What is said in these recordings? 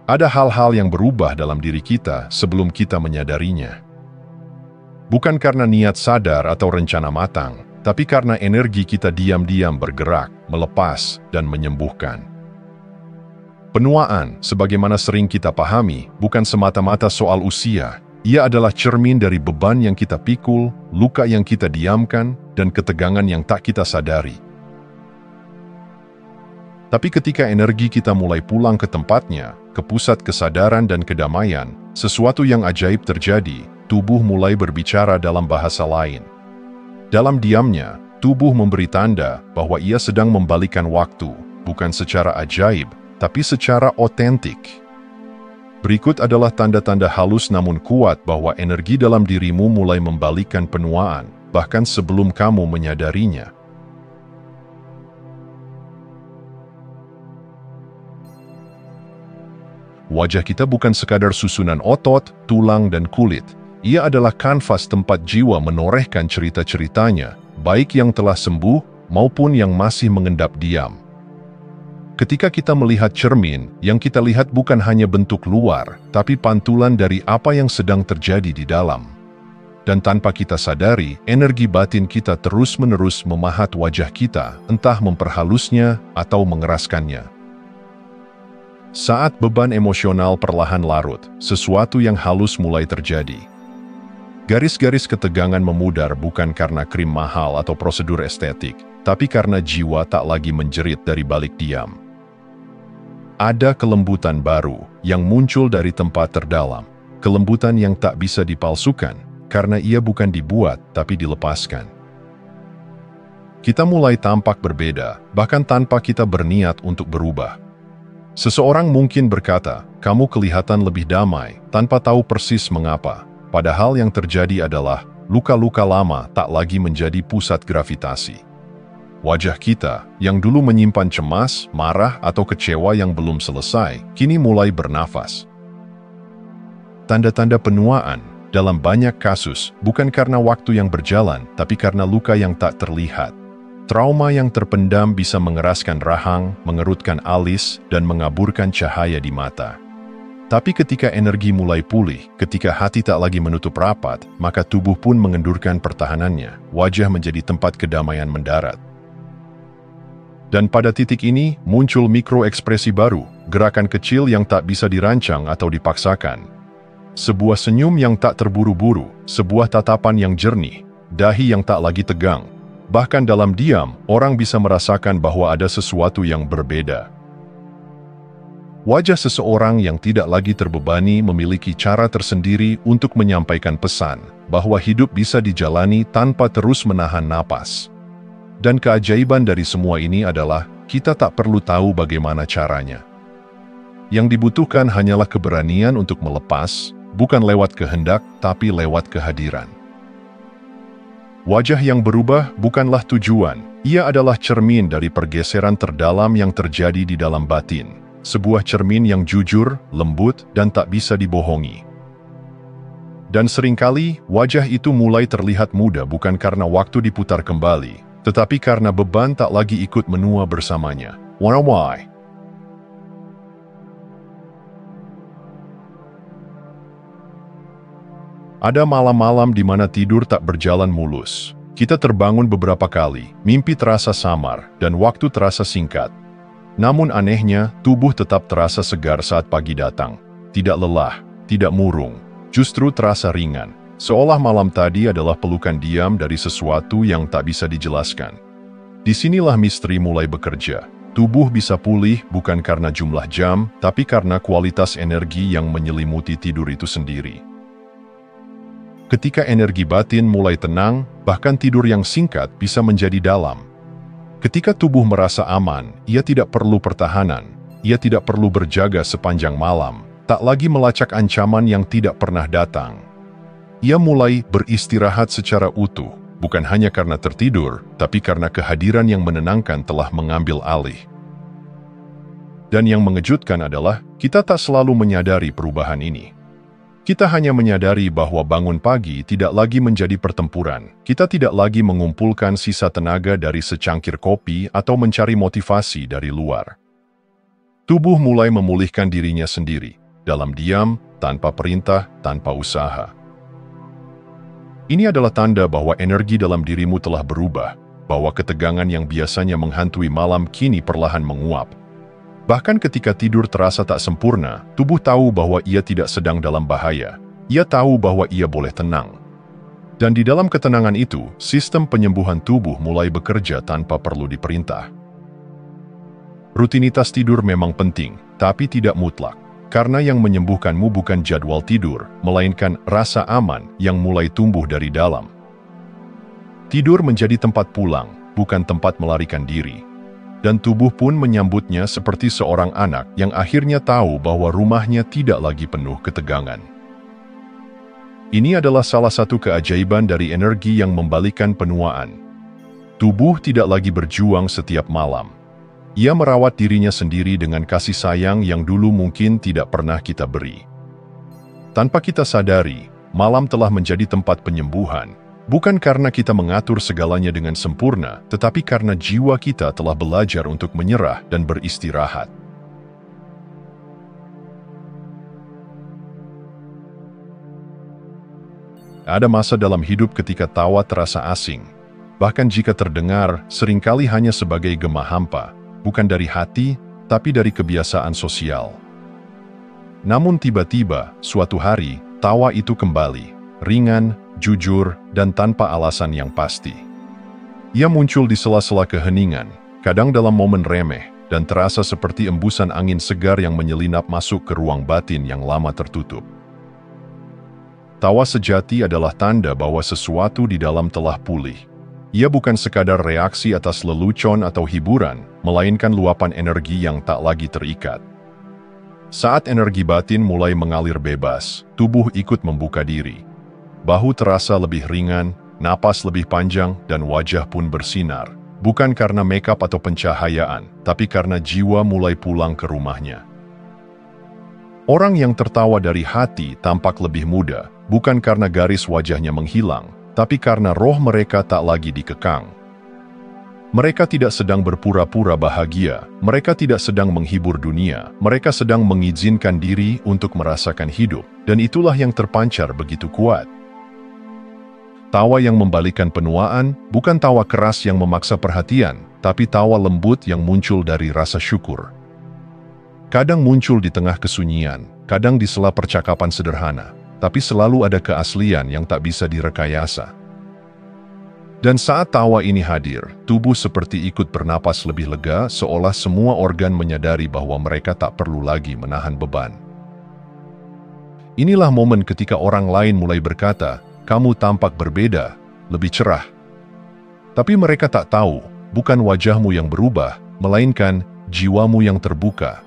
Ada hal-hal yang berubah dalam diri kita sebelum kita menyadarinya. Bukan karena niat sadar atau rencana matang, tapi karena energi kita diam-diam bergerak, melepas, dan menyembuhkan. Penuaan, sebagaimana sering kita pahami, bukan semata-mata soal usia. Ia adalah cermin dari beban yang kita pikul, luka yang kita diamkan, dan ketegangan yang tak kita sadari. Tapi ketika energi kita mulai pulang ke tempatnya, ke pusat kesadaran dan kedamaian, sesuatu yang ajaib terjadi, tubuh mulai berbicara dalam bahasa lain. Dalam diamnya, tubuh memberi tanda bahwa ia sedang membalikkan waktu, bukan secara ajaib, tapi secara otentik. Berikut adalah tanda-tanda halus namun kuat bahwa energi dalam dirimu mulai membalikkan penuaan, bahkan sebelum kamu menyadarinya. Wajah kita bukan sekadar susunan otot, tulang, dan kulit. Ia adalah kanvas tempat jiwa menorehkan cerita-ceritanya, baik yang telah sembuh maupun yang masih mengendap diam. Ketika kita melihat cermin, yang kita lihat bukan hanya bentuk luar, tapi pantulan dari apa yang sedang terjadi di dalam. Dan tanpa kita sadari, energi batin kita terus-menerus memahat wajah kita, entah memperhalusnya atau mengeraskannya. Saat beban emosional perlahan larut, sesuatu yang halus mulai terjadi. Garis-garis ketegangan memudar bukan karena krim mahal atau prosedur estetik, tapi karena jiwa tak lagi menjerit dari balik diam. Ada kelembutan baru yang muncul dari tempat terdalam, kelembutan yang tak bisa dipalsukan, karena ia bukan dibuat tapi dilepaskan. Kita mulai tampak berbeda, bahkan tanpa kita berniat untuk berubah. Seseorang mungkin berkata, kamu kelihatan lebih damai, tanpa tahu persis mengapa. Padahal yang terjadi adalah, luka-luka lama tak lagi menjadi pusat gravitasi. Wajah kita, yang dulu menyimpan cemas, marah, atau kecewa yang belum selesai, kini mulai bernafas. Tanda-tanda penuaan, dalam banyak kasus, bukan karena waktu yang berjalan, tapi karena luka yang tak terlihat. Trauma yang terpendam bisa mengeraskan rahang, mengerutkan alis, dan mengaburkan cahaya di mata. Tapi ketika energi mulai pulih, ketika hati tak lagi menutup rapat, maka tubuh pun mengendurkan pertahanannya, wajah menjadi tempat kedamaian mendarat. Dan pada titik ini, muncul mikroekspresi baru, gerakan kecil yang tak bisa dirancang atau dipaksakan. Sebuah senyum yang tak terburu-buru, sebuah tatapan yang jernih, dahi yang tak lagi tegang. Bahkan dalam diam, orang bisa merasakan bahwa ada sesuatu yang berbeda. Wajah seseorang yang tidak lagi terbebani memiliki cara tersendiri untuk menyampaikan pesan, bahwa hidup bisa dijalani tanpa terus menahan napas. Dan keajaiban dari semua ini adalah, kita tak perlu tahu bagaimana caranya. Yang dibutuhkan hanyalah keberanian untuk melepas, bukan lewat kehendak, tapi lewat kehadiran. Wajah yang berubah bukanlah tujuan, ia adalah cermin dari pergeseran terdalam yang terjadi di dalam batin. Sebuah cermin yang jujur, lembut, dan tak bisa dibohongi. Dan seringkali, wajah itu mulai terlihat muda bukan karena waktu diputar kembali, tetapi karena beban tak lagi ikut menua bersamanya. Why? Ada malam-malam di mana tidur tak berjalan mulus. Kita terbangun beberapa kali, mimpi terasa samar, dan waktu terasa singkat. Namun anehnya, tubuh tetap terasa segar saat pagi datang. Tidak lelah, tidak murung, justru terasa ringan. Seolah malam tadi adalah pelukan diam dari sesuatu yang tak bisa dijelaskan. Disinilah misteri mulai bekerja. Tubuh bisa pulih bukan karena jumlah jam, tapi karena kualitas energi yang menyelimuti tidur itu sendiri. Ketika energi batin mulai tenang, bahkan tidur yang singkat bisa menjadi dalam. Ketika tubuh merasa aman, ia tidak perlu pertahanan, ia tidak perlu berjaga sepanjang malam, tak lagi melacak ancaman yang tidak pernah datang. Ia mulai beristirahat secara utuh, bukan hanya karena tertidur, tapi karena kehadiran yang menenangkan telah mengambil alih. Dan yang mengejutkan adalah, kita tak selalu menyadari perubahan ini. Kita hanya menyadari bahwa bangun pagi tidak lagi menjadi pertempuran. Kita tidak lagi mengumpulkan sisa tenaga dari secangkir kopi atau mencari motivasi dari luar. Tubuh mulai memulihkan dirinya sendiri, dalam diam, tanpa perintah, tanpa usaha. Ini adalah tanda bahwa energi dalam dirimu telah berubah, bahwa ketegangan yang biasanya menghantui malam kini perlahan menguap. Bahkan ketika tidur terasa tak sempurna, tubuh tahu bahwa ia tidak sedang dalam bahaya. Ia tahu bahwa ia boleh tenang. Dan di dalam ketenangan itu, sistem penyembuhan tubuh mulai bekerja tanpa perlu diperintah. Rutinitas tidur memang penting, tapi tidak mutlak. Karena yang menyembuhkanmu bukan jadwal tidur, melainkan rasa aman yang mulai tumbuh dari dalam. Tidur menjadi tempat pulang, bukan tempat melarikan diri. Dan tubuh pun menyambutnya seperti seorang anak yang akhirnya tahu bahwa rumahnya tidak lagi penuh ketegangan. Ini adalah salah satu keajaiban dari energi yang membalikkan penuaan. Tubuh tidak lagi berjuang setiap malam. Ia merawat dirinya sendiri dengan kasih sayang yang dulu mungkin tidak pernah kita beri. Tanpa kita sadari, malam telah menjadi tempat penyembuhan, bukan karena kita mengatur segalanya dengan sempurna, tetapi karena jiwa kita telah belajar untuk menyerah dan beristirahat. Ada masa dalam hidup ketika tawa terasa asing, bahkan jika terdengar, seringkali hanya sebagai gema hampa. Bukan dari hati, tapi dari kebiasaan sosial. Namun tiba-tiba, suatu hari, tawa itu kembali, ringan, jujur, dan tanpa alasan yang pasti. Ia muncul di sela-sela keheningan, kadang dalam momen remeh, dan terasa seperti embusan angin segar yang menyelinap masuk ke ruang batin yang lama tertutup. Tawa sejati adalah tanda bahwa sesuatu di dalam telah pulih. Ia bukan sekadar reaksi atas lelucon atau hiburan, melainkan luapan energi yang tak lagi terikat. Saat energi batin mulai mengalir bebas, tubuh ikut membuka diri. Bahu terasa lebih ringan, napas lebih panjang, dan wajah pun bersinar. Bukan karena makeup atau pencahayaan, tapi karena jiwa mulai pulang ke rumahnya. Orang yang tertawa dari hati tampak lebih muda, bukan karena garis wajahnya menghilang, tapi karena roh mereka tak lagi dikekang. Mereka tidak sedang berpura-pura bahagia, mereka tidak sedang menghibur dunia, mereka sedang mengizinkan diri untuk merasakan hidup, dan itulah yang terpancar begitu kuat. Tawa yang membalikkan penuaan, bukan tawa keras yang memaksa perhatian, tapi tawa lembut yang muncul dari rasa syukur. Kadang muncul di tengah kesunyian, kadang di sela percakapan sederhana, tapi selalu ada keaslian yang tak bisa direkayasa. Dan saat tawa ini hadir, tubuh seperti ikut bernapas lebih lega, seolah semua organ menyadari bahwa mereka tak perlu lagi menahan beban. Inilah momen ketika orang lain mulai berkata, "Kamu tampak berbeda, lebih cerah." Tapi mereka tak tahu, bukan wajahmu yang berubah, melainkan jiwamu yang terbuka.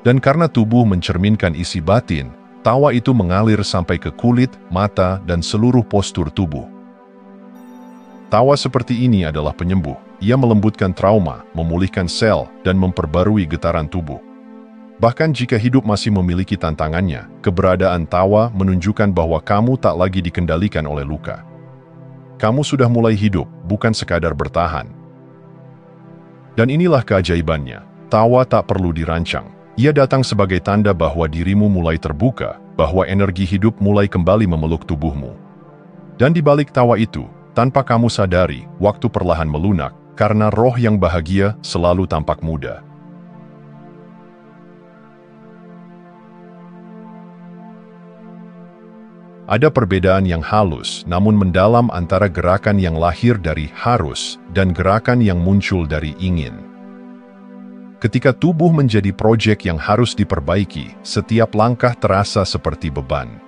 Dan karena tubuh mencerminkan isi batin, tawa itu mengalir sampai ke kulit, mata, dan seluruh postur tubuh. Tawa seperti ini adalah penyembuh. Ia melembutkan trauma, memulihkan sel, dan memperbarui getaran tubuh. Bahkan jika hidup masih memiliki tantangannya, keberadaan tawa menunjukkan bahwa kamu tak lagi dikendalikan oleh luka. Kamu sudah mulai hidup, bukan sekadar bertahan. Dan inilah keajaibannya. Tawa tak perlu dirancang. Ia datang sebagai tanda bahwa dirimu mulai terbuka, bahwa energi hidup mulai kembali memeluk tubuhmu. Dan di balik tawa itu, tanpa kamu sadari, waktu perlahan melunak, karena roh yang bahagia selalu tampak muda. Ada perbedaan yang halus namun mendalam antara gerakan yang lahir dari harus dan gerakan yang muncul dari ingin. Ketika tubuh menjadi proyek yang harus diperbaiki, setiap langkah terasa seperti beban.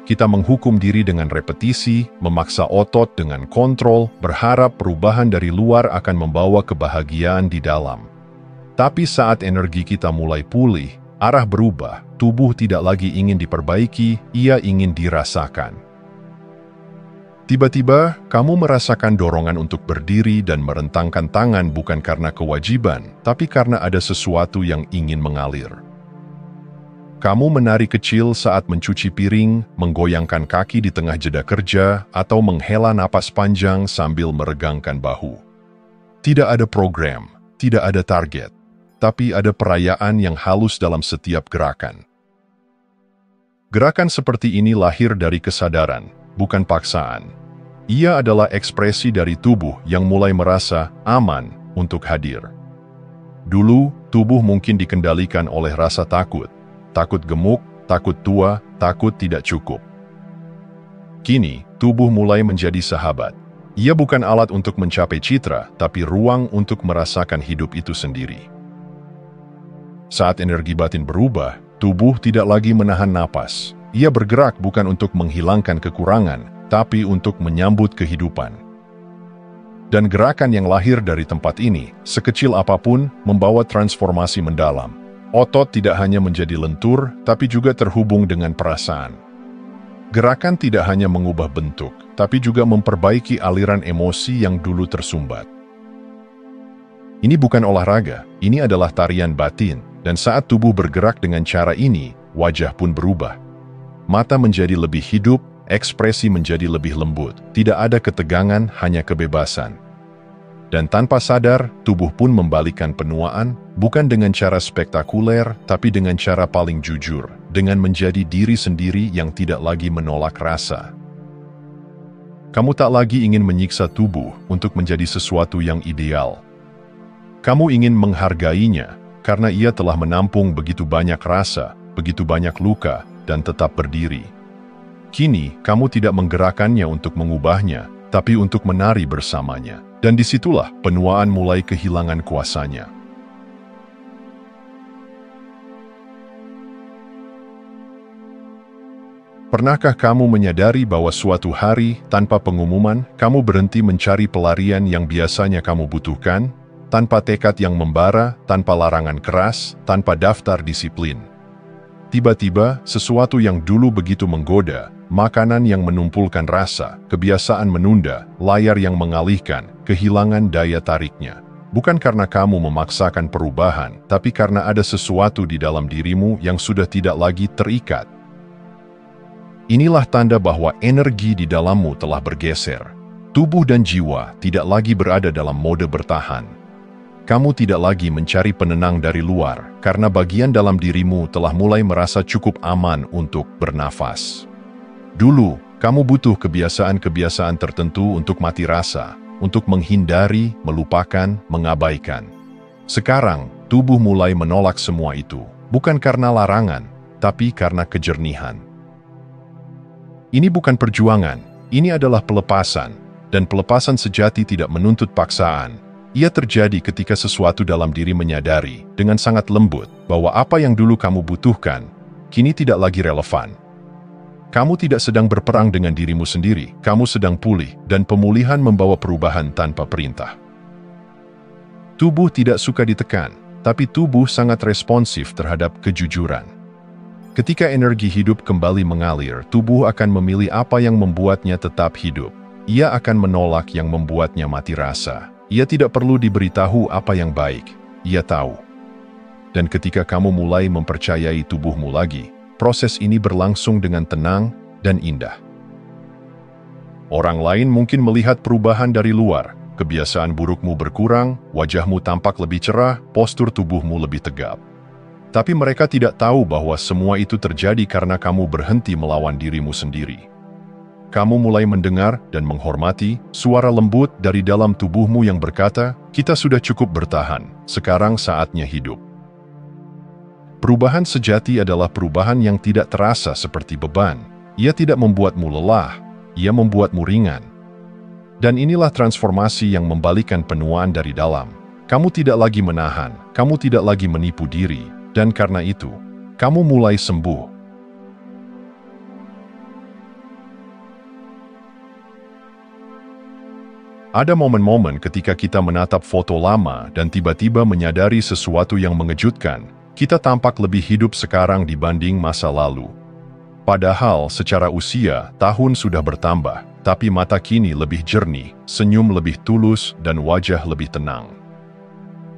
Kita menghukum diri dengan repetisi, memaksa otot dengan kontrol, berharap perubahan dari luar akan membawa kebahagiaan di dalam. Tapi saat energi kita mulai pulih, arah berubah, tubuh tidak lagi ingin diperbaiki, ia ingin dirasakan. Tiba-tiba, kamu merasakan dorongan untuk berdiri dan merentangkan tangan bukan karena kewajiban, tapi karena ada sesuatu yang ingin mengalir. Kamu menari kecil saat mencuci piring, menggoyangkan kaki di tengah jeda kerja, atau menghela napas panjang sambil meregangkan bahu. Tidak ada program, tidak ada target. tapi ada perayaan yang halus dalam setiap gerakan. Gerakan seperti ini lahir dari kesadaran, bukan paksaan. Ia adalah ekspresi dari tubuh yang mulai merasa aman untuk hadir. Dulu, tubuh mungkin dikendalikan oleh rasa takut. Takut gemuk, takut tua, takut tidak cukup. Kini, tubuh mulai menjadi sahabat. Ia bukan alat untuk mencapai citra, tapi ruang untuk merasakan hidup itu sendiri. Saat energi batin berubah, tubuh tidak lagi menahan napas. Ia bergerak bukan untuk menghilangkan kekurangan, tapi untuk menyambut kehidupan. Dan gerakan yang lahir dari tempat ini, sekecil apapun, membawa transformasi mendalam. Otot tidak hanya menjadi lentur, tapi juga terhubung dengan perasaan. Gerakan tidak hanya mengubah bentuk, tapi juga memperbaiki aliran emosi yang dulu tersumbat. Ini bukan olahraga, ini adalah tarian batin, dan saat tubuh bergerak dengan cara ini, wajah pun berubah. Mata menjadi lebih hidup, ekspresi menjadi lebih lembut, tidak ada ketegangan, hanya kebebasan. Dan tanpa sadar, tubuh pun membalikkan penuaan, bukan dengan cara spektakuler, tapi dengan cara paling jujur, dengan menjadi diri sendiri yang tidak lagi menolak rasa. Kamu tak lagi ingin menyiksa tubuh untuk menjadi sesuatu yang ideal. Kamu ingin menghargainya, karena ia telah menampung begitu banyak rasa, begitu banyak luka, dan tetap berdiri. Kini, kamu tidak menggerakkannya untuk mengubahnya, tapi untuk menari bersamanya. Dan disitulah penuaan mulai kehilangan kuasanya. Pernahkah kamu menyadari bahwa suatu hari, tanpa pengumuman, kamu berhenti mencari pelarian yang biasanya kamu butuhkan? Tanpa tekad yang membara, tanpa larangan keras, tanpa daftar disiplin. Tiba-tiba, sesuatu yang dulu begitu menggoda, makanan yang menumpulkan rasa, kebiasaan menunda, layar yang mengalihkan, kehilangan daya tariknya. Bukan karena kamu memaksakan perubahan, tapi karena ada sesuatu di dalam dirimu yang sudah tidak lagi terikat. Inilah tanda bahwa energi di dalammu telah bergeser. Tubuh dan jiwa tidak lagi berada dalam mode bertahan. Kamu tidak lagi mencari penenang dari luar, karena bagian dalam dirimu telah mulai merasa cukup aman untuk bernafas. Dulu, kamu butuh kebiasaan-kebiasaan tertentu untuk mati rasa, untuk menghindari, melupakan, mengabaikan. Sekarang, tubuh mulai menolak semua itu, bukan karena larangan, tapi karena kejernihan. Ini bukan perjuangan, ini adalah pelepasan, dan pelepasan sejati tidak menuntut paksaan. Ia terjadi ketika sesuatu dalam diri menyadari, dengan sangat lembut, bahwa apa yang dulu kamu butuhkan, kini tidak lagi relevan. Kamu tidak sedang berperang dengan dirimu sendiri, kamu sedang pulih, dan pemulihan membawa perubahan tanpa perintah. Tubuh tidak suka ditekan, tapi tubuh sangat responsif terhadap kejujuran. Ketika energi hidup kembali mengalir, tubuh akan memilih apa yang membuatnya tetap hidup. Ia akan menolak yang membuatnya mati rasa. Ia tidak perlu diberitahu apa yang baik, ia tahu. Dan ketika kamu mulai mempercayai tubuhmu lagi, proses ini berlangsung dengan tenang dan indah. Orang lain mungkin melihat perubahan dari luar, kebiasaan burukmu berkurang, wajahmu tampak lebih cerah, postur tubuhmu lebih tegap. Tapi mereka tidak tahu bahwa semua itu terjadi karena kamu berhenti melawan dirimu sendiri. Kamu mulai mendengar dan menghormati suara lembut dari dalam tubuhmu yang berkata, "Kita sudah cukup bertahan, sekarang saatnya hidup." Perubahan sejati adalah perubahan yang tidak terasa seperti beban. Ia tidak membuatmu lelah, ia membuatmu ringan. Dan inilah transformasi yang membalikkan penuaan dari dalam. Kamu tidak lagi menahan, kamu tidak lagi menipu diri, dan karena itu, kamu mulai sembuh. Ada momen-momen ketika kita menatap foto lama dan tiba-tiba menyadari sesuatu yang mengejutkan. Kita tampak lebih hidup sekarang dibanding masa lalu. Padahal secara usia, tahun sudah bertambah, tapi mata kini lebih jernih, senyum lebih tulus, dan wajah lebih tenang.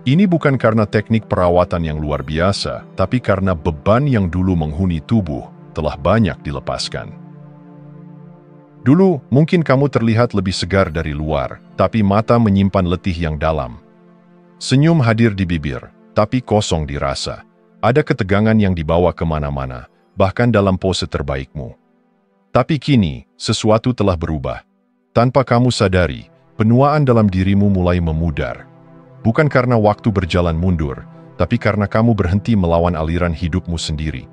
Ini bukan karena teknik perawatan yang luar biasa, tapi karena beban yang dulu menghuni tubuh telah banyak dilepaskan. Dulu, mungkin kamu terlihat lebih segar dari luar, tapi mata menyimpan letih yang dalam. Senyum hadir di bibir, tapi kosong dirasa. Ada ketegangan yang dibawa kemana-mana, bahkan dalam pose terbaikmu. Tapi kini, sesuatu telah berubah. Tanpa kamu sadari, penuaan dalam dirimu mulai memudar. Bukan karena waktu berjalan mundur, tapi karena kamu berhenti melawan aliran hidupmu sendiri.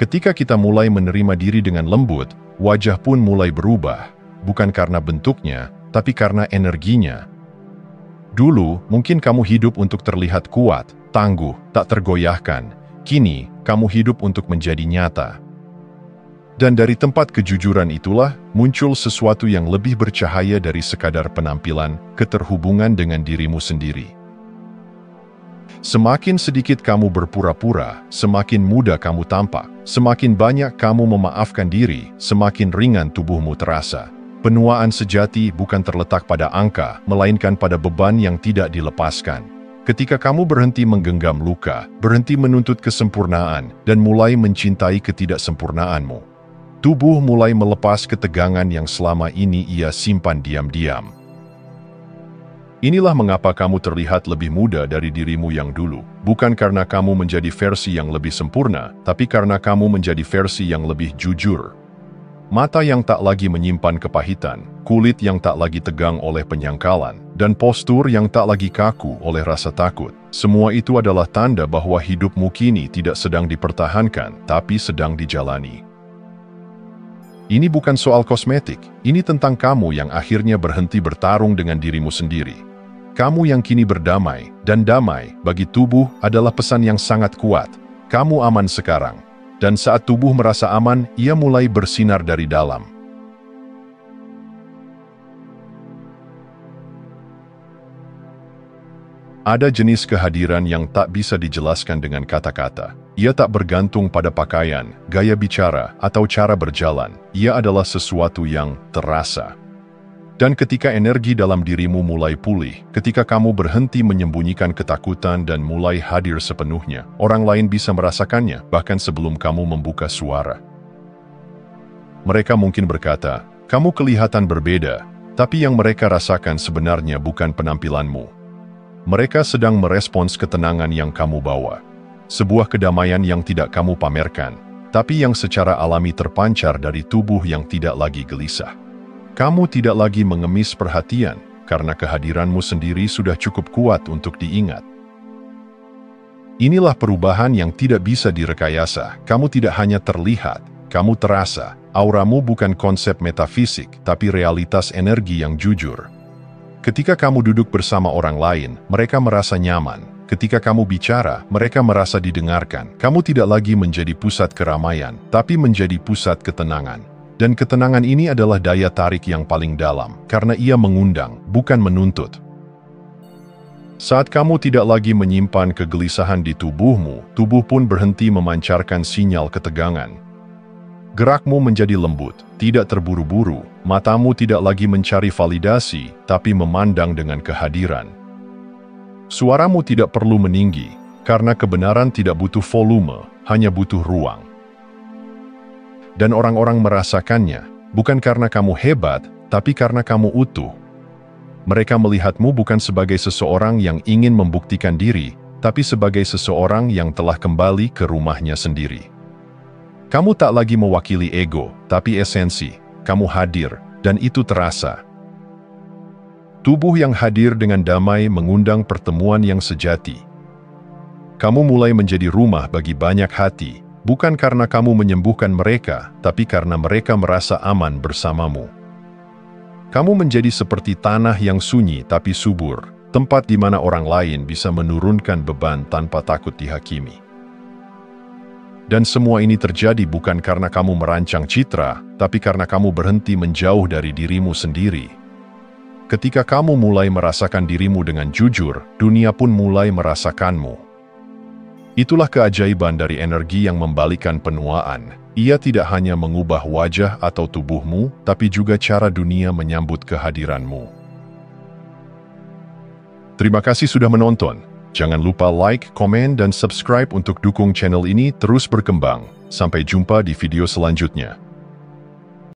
Ketika kita mulai menerima diri dengan lembut, wajah pun mulai berubah, bukan karena bentuknya, tapi karena energinya. Dulu, mungkin kamu hidup untuk terlihat kuat, tangguh, tak tergoyahkan. Kini, kamu hidup untuk menjadi nyata. Dan dari tempat kejujuran itulah, muncul sesuatu yang lebih bercahaya dari sekadar penampilan, keterhubungan dengan dirimu sendiri. Semakin sedikit kamu berpura-pura, semakin mudah kamu tampak. Semakin banyak kamu memaafkan diri, semakin ringan tubuhmu terasa. Penuaan sejati bukan terletak pada angka, melainkan pada beban yang tidak dilepaskan. Ketika kamu berhenti menggenggam luka, berhenti menuntut kesempurnaan, dan mulai mencintai ketidaksempurnaanmu, tubuh mulai melepas ketegangan yang selama ini ia simpan diam-diam. Inilah mengapa kamu terlihat lebih muda dari dirimu yang dulu. Bukan karena kamu menjadi versi yang lebih sempurna, tapi karena kamu menjadi versi yang lebih jujur. Mata yang tak lagi menyimpan kepahitan, kulit yang tak lagi tegang oleh penyangkalan, dan postur yang tak lagi kaku oleh rasa takut. Semua itu adalah tanda bahwa hidupmu kini tidak sedang dipertahankan, tapi sedang dijalani. Ini bukan soal kosmetik, ini tentang kamu yang akhirnya berhenti bertarung dengan dirimu sendiri. Kamu yang kini berdamai, dan damai bagi tubuh adalah pesan yang sangat kuat. Kamu aman sekarang, dan saat tubuh merasa aman, ia mulai bersinar dari dalam. Ada jenis kehadiran yang tak bisa dijelaskan dengan kata-kata. Ia tak bergantung pada pakaian, gaya bicara, atau cara berjalan. Ia adalah sesuatu yang terasa. Dan ketika energi dalam dirimu mulai pulih, ketika kamu berhenti menyembunyikan ketakutan dan mulai hadir sepenuhnya, orang lain bisa merasakannya bahkan sebelum kamu membuka suara. Mereka mungkin berkata, kamu kelihatan berbeda, tapi yang mereka rasakan sebenarnya bukan penampilanmu. Mereka sedang merespons ketenangan yang kamu bawa. Sebuah kedamaian yang tidak kamu pamerkan, tapi yang secara alami terpancar dari tubuh yang tidak lagi gelisah. Kamu tidak lagi mengemis perhatian, karena kehadiranmu sendiri sudah cukup kuat untuk diingat. Inilah perubahan yang tidak bisa direkayasa. Kamu tidak hanya terlihat, kamu terasa. Auramu bukan konsep metafisik, tapi realitas energi yang jujur. Ketika kamu duduk bersama orang lain, mereka merasa nyaman. Ketika kamu bicara, mereka merasa didengarkan. Kamu tidak lagi menjadi pusat keramaian, tapi menjadi pusat ketenangan. Dan ketenangan ini adalah daya tarik yang paling dalam, karena ia mengundang, bukan menuntut. Saat kamu tidak lagi menyimpan kegelisahan di tubuhmu, tubuh pun berhenti memancarkan sinyal ketegangan. Gerakmu menjadi lembut, tidak terburu-buru, matamu tidak lagi mencari validasi, tapi memandang dengan kehadiran. Suaramu tidak perlu meninggi, karena kebenaran tidak butuh volume, hanya butuh ruang. Dan orang-orang merasakannya, bukan karena kamu hebat, tapi karena kamu utuh. Mereka melihatmu bukan sebagai seseorang yang ingin membuktikan diri, tapi sebagai seseorang yang telah kembali ke rumahnya sendiri. Kamu tak lagi mewakili ego, tapi esensi. Kamu hadir, dan itu terasa. Tubuh yang hadir dengan damai mengundang pertemuan yang sejati. Kamu mulai menjadi rumah bagi banyak hati, bukan karena kamu menyembuhkan mereka, tapi karena mereka merasa aman bersamamu. Kamu menjadi seperti tanah yang sunyi tapi subur, tempat di mana orang lain bisa menurunkan beban tanpa takut dihakimi. Dan semua ini terjadi bukan karena kamu merancang citra, tapi karena kamu berhenti menjauh dari dirimu sendiri. Ketika kamu mulai merasakan dirimu dengan jujur, dunia pun mulai merasakanmu. Itulah keajaiban dari energi yang membalikkan penuaan. Ia tidak hanya mengubah wajah atau tubuhmu, tapi juga cara dunia menyambut kehadiranmu. Terima kasih sudah menonton. Jangan lupa like, komen, dan subscribe untuk dukung channel ini terus berkembang. Sampai jumpa di video selanjutnya.